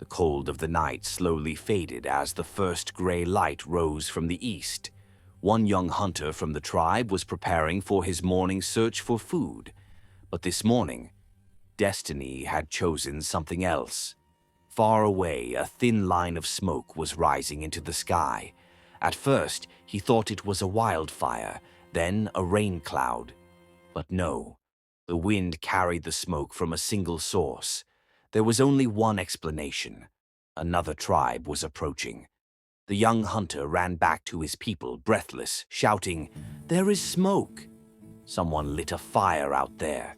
The cold of the night slowly faded as the first gray light rose from the east. One young hunter from the tribe was preparing for his morning search for food. But this morning, destiny had chosen something else. Far away, a thin line of smoke was rising into the sky. At first, he thought it was a wildfire, then a rain cloud. But no, the wind carried the smoke from a single source. There was only one explanation. Another tribe was approaching. The young hunter ran back to his people, breathless, shouting, "There is smoke!" Someone lit a fire out there.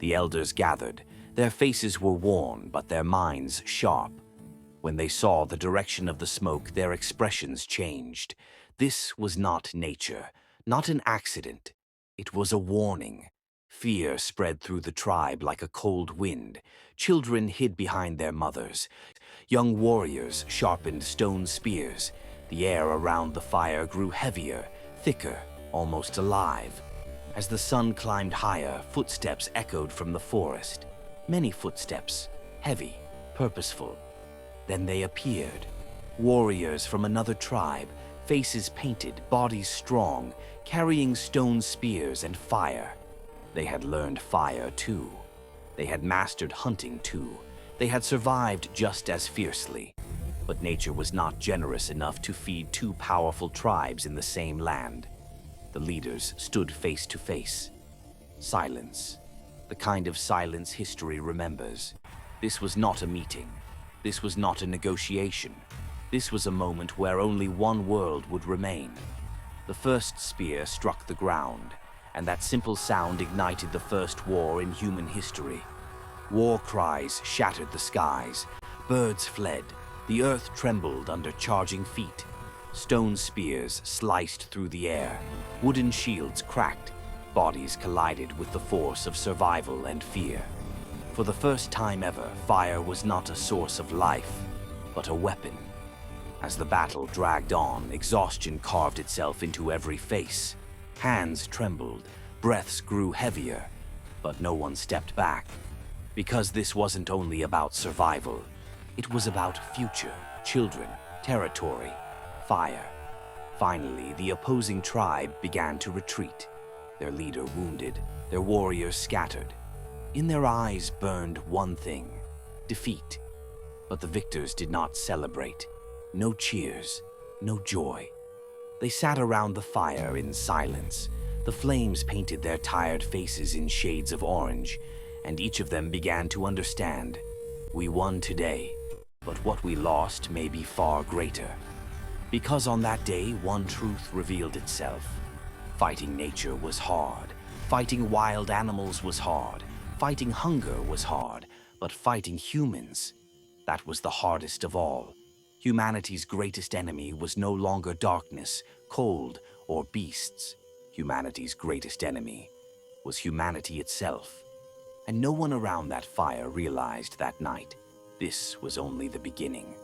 The elders gathered. Their faces were worn, but their minds sharp. When they saw the direction of the smoke, their expressions changed. This was not nature, not an accident. It was a warning. Fear spread through the tribe like a cold wind. Children hid behind their mothers. Young warriors sharpened stone spears. The air around the fire grew heavier, thicker, almost alive. As the sun climbed higher, footsteps echoed from the forest. Many footsteps, heavy, purposeful. Then they appeared. Warriors from another tribe, faces painted, bodies strong, carrying stone spears and fire. They had learned fire too. They had mastered hunting too. They had survived just as fiercely. But nature was not generous enough to feed two powerful tribes in the same land. The leaders stood face to face. Silence. The kind of silence history remembers. This was not a meeting. This was not a negotiation. This was a moment where only one world would remain. The first spear struck the ground, and that simple sound ignited the first war in human history. War cries shattered the skies. Birds fled. The earth trembled under charging feet. Stone spears sliced through the air. Wooden shields cracked. Bodies collided with the force of survival and fear. For the first time ever, fire was not a source of life, but a weapon. As the battle dragged on, exhaustion carved itself into every face. Hands trembled, breaths grew heavier, but no one stepped back. Because this wasn't only about survival. It was about future, children, territory, fire. Finally, the opposing tribe began to retreat. Their leader wounded, their warriors scattered. In their eyes burned one thing: defeat. But the victors did not celebrate. No cheers, no joy. They sat around the fire in silence. The flames painted their tired faces in shades of orange, and each of them began to understand. We won today, but what we lost may be far greater. Because on that day, one truth revealed itself. Fighting nature was hard. Fighting wild animals was hard. Fighting hunger was hard. But fighting humans, that was the hardest of all. Humanity's greatest enemy was no longer darkness, cold, or beasts. Humanity's greatest enemy was humanity itself. And no one around that fire realized that night this was only the beginning.